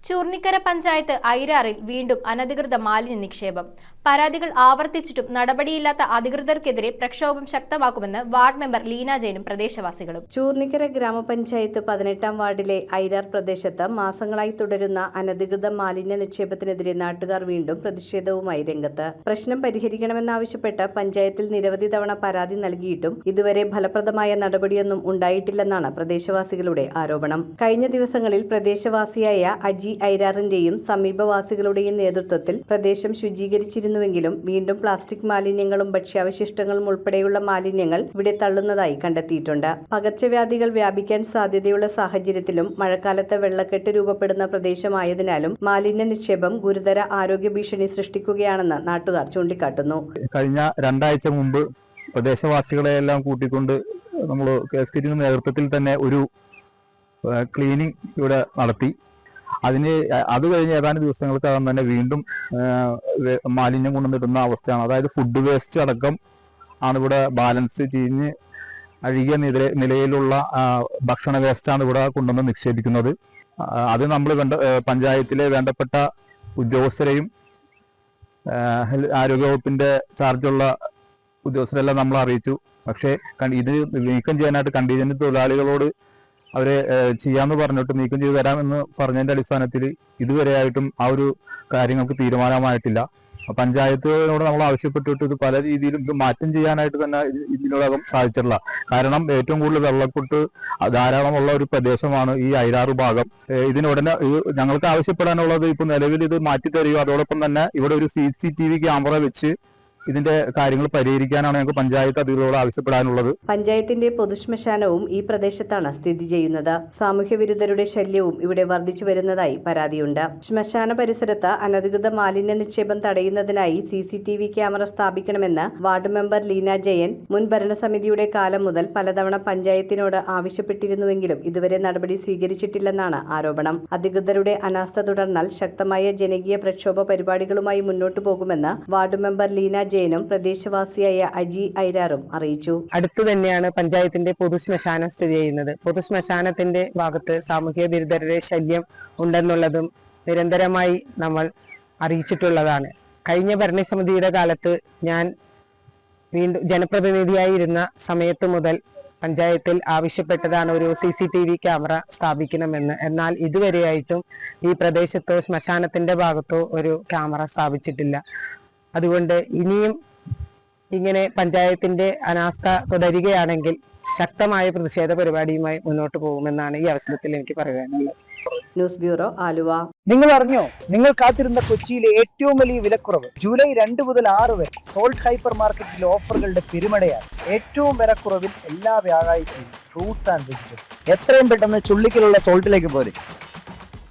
ചൂർണിക്കര പഞ്ചായത്ത് ഐരാറിൽ വീണ്ടും അനധികൃത മാലിന്യ നിക്ഷേപം. പരാതികൾ ആവർത്തിച്ചിട്ടും നടപടിയില്ലാത്ത അധികൃതർക്കെതിരെ പ്രക്ഷോഭം ശക്തമാക്കുമെന്ന് വാർഡ് മെമ്പർ ലീന ജയനും പ്രദേശവാസികളും. ചൂർണിക്കര ഗ്രാമപഞ്ചായത്ത് 18-ാം വാർഡിലെ ഐരാർ പ്രദേശത്ത് മാസങ്ങളായി തുടരുന്ന അനധികൃത മാലിന്യ നിക്ഷേപത്തിനെതിരെ നാട്ടുകാർ വീണ്ടും പ്രതിഷേധവുമായി രംഗത്ത്. പ്രശ്നം പരിഹരിക്കണമെന്നാവശ്യപ്പെട്ട് പഞ്ചായത്തിൽ നിരവധി തവണ പരാതി നൽകിയിട്ടും ഇതുവരെ ഫലപ്രദമായ നടപടിയൊന്നും ഉണ്ടായിട്ടില്ലെന്നാണ് പ്രദേശവാസികളുടെ ആരോപണം. കഴിഞ്ഞ ദിവസങ്ങളിൽ പ്രദേശവാസിയായ അജി ഐരാറിന്റെയും സമീപവാസികളുടെയും നേതൃത്വത്തിൽ പ്രദേശം ശുചീകരിച്ചിരുന്നുവെങ്കിലും വീണ്ടും പ്ലാസ്റ്റിക് മാലിന്യങ്ങളും ഭക്ഷ്യാവശിഷ്ടങ്ങളും ഉൾപ്പെടെയുള്ള മാലിന്യങ്ങൾ ഇവിടെ തള്ളുന്നതായി കണ്ടെത്തിയിട്ടുണ്ട്. പകർച്ചവ്യാധികൾ വ്യാപിക്കാൻ സാധ്യതയുള്ള സാഹചര്യത്തിലും മഴക്കാലത്ത് വെള്ളക്കെട്ട് രൂപപ്പെടുന്ന പ്രദേശമായതിനാലും മാലിന്യ നിക്ഷേപം ഗുരുതര ആരോഗ്യ ഭീഷണി സൃഷ്ടിക്കുകയാണെന്ന് നാട്ടുകാർ ചൂണ്ടിക്കാട്ടുന്നു. കഴിഞ്ഞ 2 ആഴ്ച മുമ്പ് പ്രദേശവാസികളെയെല്ലാം കൂട്ടിക്കൊണ്ട് നമ്മൾ KSKT നേതൃത്വത്തിൽ തന്നെ ഒരു ക്ലീനിങ് ഇവിടെ നടത്തി. അത് കഴിഞ്ഞ് ഏതാനും ദിവസങ്ങൾക്കകം തന്നെ വീണ്ടും മാലിന്യം കൊണ്ടുവന്നിടുന്ന അവസ്ഥയാണ്. അതായത് ഫുഡ് വേസ്റ്റ് അടക്കം ആണ് ഇവിടെ ബാലൻസ് ചീഞ്ഞ് അഴുകിയ നിലയിലുള്ള ഭക്ഷണ വേസ്റ്റാണ് ഇവിടെ കൊണ്ടുവന്ന് നിക്ഷേപിക്കുന്നത്. അത് നമ്മൾ പഞ്ചായത്തിലെ വേണ്ടപ്പെട്ട ഉദ്യോഗസ്ഥരെയും ആരോഗ്യവകുപ്പിന്റെ ചാർജുള്ള ഉദ്യോഗസ്ഥരെല്ലാം നമ്മൾ അറിയിച്ചു. പക്ഷേ ഇത് നീക്കം ചെയ്യാനായിട്ട് കണ്ടീജന്റ് തൊഴിലാളികളോട് അവരെ ചെയ്യാമെന്ന് പറഞ്ഞിട്ട് നീക്കം ചെയ്തു തരാമെന്ന് പറഞ്ഞതിന്റെ അടിസ്ഥാനത്തിൽ ഇതുവരെയായിട്ടും ആ ഒരു കാര്യങ്ങൾക്ക് തീരുമാനമായിട്ടില്ല. പഞ്ചായത്തിനോട് നമ്മൾ ആവശ്യപ്പെട്ടിട്ട് ഇത് പല രീതിയിലും ഇത് മാറ്റം ചെയ്യാനായിട്ട് തന്നെ ഇതിനോടകം സാധിച്ചിട്ടില്ല. കാരണം ഏറ്റവും കൂടുതൽ വെള്ളക്കെട്ട് ധാരാളമുള്ള ഒരു പ്രദേശമാണ് ഈ ഐരാറ് ഭാഗം. ഇതിനുടനെ ഞങ്ങൾക്ക് ആവശ്യപ്പെടാനുള്ളത് ഇപ്പൊ നിലവിൽ ഇത് മാറ്റിത്തരികയോ അതോടൊപ്പം തന്നെ ഇവിടെ ഒരു CCTV ക്യാമറ വെച്ച് ഇതിന്റെ കാര്യങ്ങൾ പരിഹരിക്കാനാണ് ഞങ്ങൾക്ക് പഞ്ചായത്ത് അധികൃതരോട് ആവശ്യപ്പെടാനുള്ളത്. പഞ്ചായത്തിന്റെ പൊതുശ്മശാനവും ഈ പ്രദേശത്താണ് സ്ഥിതി ചെയ്യുന്നത്. സാമൂഹ്യവിരുദ്ധരുടെ ശല്യവും ഇവിടെ വർദ്ധിച്ചു വരുന്നതായി പരാതിയുണ്ട്. ശ്മശാന പരിസരത്ത് അനധികൃത മാലിന്യ നിക്ഷേപം തടയുന്നതിനായി CCTV ക്യാമറ സ്ഥാപിക്കണമെന്ന് വാർഡ് മെമ്പർ ലീന ജയൻ മുൻ ഭരണസമിതിയുടെ കാലം മുതൽ പലതവണ പഞ്ചായത്തിനോട് ആവശ്യപ്പെട്ടിരുന്നുവെങ്കിലും ഇതുവരെ നടപടി സ്വീകരിച്ചിട്ടില്ലെന്നാണ് ആരോപണം. അധികൃതരുടെ അനാസ്ഥ തുടർന്നാൽ ശക്തമായ ജനകീയ പ്രക്ഷോഭ പരിപാടികളുമായി മുന്നോട്ടു പോകുമെന്ന് വാർഡ് മെമ്പർ ലീന ജയനും പ്രദേശവാസിയായ അജി ഐരാറും അറിയിച്ചു. അടുത്തു തന്നെയാണ് പഞ്ചായത്തിന്റെ പൊതുശ്മശാനം സ്ഥിതി ചെയ്യുന്നത്. പൊതുശ്മശാനത്തിന്റെ ഭാഗത്ത് സാമൂഹ്യ വിരുദ്ധരുടെ ശല്യം ഉണ്ടെന്നുള്ളതും നിരന്തരമായി നമ്മൾ അറിയിച്ചിട്ടുള്ളതാണ്. കഴിഞ്ഞ ഭരണസമിതിയുടെ കാലത്ത് ഞാൻ വീണ്ടും ജനപ്രതിനിധിയായിരുന്ന സമയത്ത് മുതൽ പഞ്ചായത്തിൽ ആവശ്യപ്പെട്ടതാണ് ഒരു CCTV ക്യാമറ സ്ഥാപിക്കണമെന്ന്. എന്നാൽ ഇതുവരെയായിട്ടും ഈ പ്രദേശത്തോ ശ്മശാനത്തിന്റെ ഭാഗത്തോ ഒരു ക്യാമറ സ്ഥാപിച്ചിട്ടില്ല. അതുകൊണ്ട് ഇനിയും ഇങ്ങനെ പഞ്ചായത്തിന്റെ അനാസ്ഥ തുടരുകയാണെങ്കിൽ ശക്തമായ പ്രതിഷേധ പരിപാടിയുമായി മുന്നോട്ട് പോകുമെന്നാണ് ഈ അവസരത്തിൽ എനിക്ക് പറയാനുള്ളത്. News bureau, Aluva. നിങ്ങൾ അറിഞ്ഞോ? നിങ്ങൾ കാത്തിരുന്ന കൊച്ചിയിലെ ഏറ്റവും വലിയ വിലക്കുറവ് ജൂലൈ 2 മുതൽ 6 വരെ സോൾട്ട് ഹൈപ്പർ മാർക്കറ്റിലെ ഓഫറുകളുടെ പെരുമഴയാണ്. ഏറ്റവും വിലക്കുറവിൽ എല്ലാ വ്യാഴാഴ്ചയും ഫ്രൂട്ട്സ് ആൻഡ് വെജിറ്റബിൾസ്. എത്രയും പെട്ടെന്ന് ചുള്ളിക്കലുള്ള സോൾട്ടിലേക്ക് പോരെ.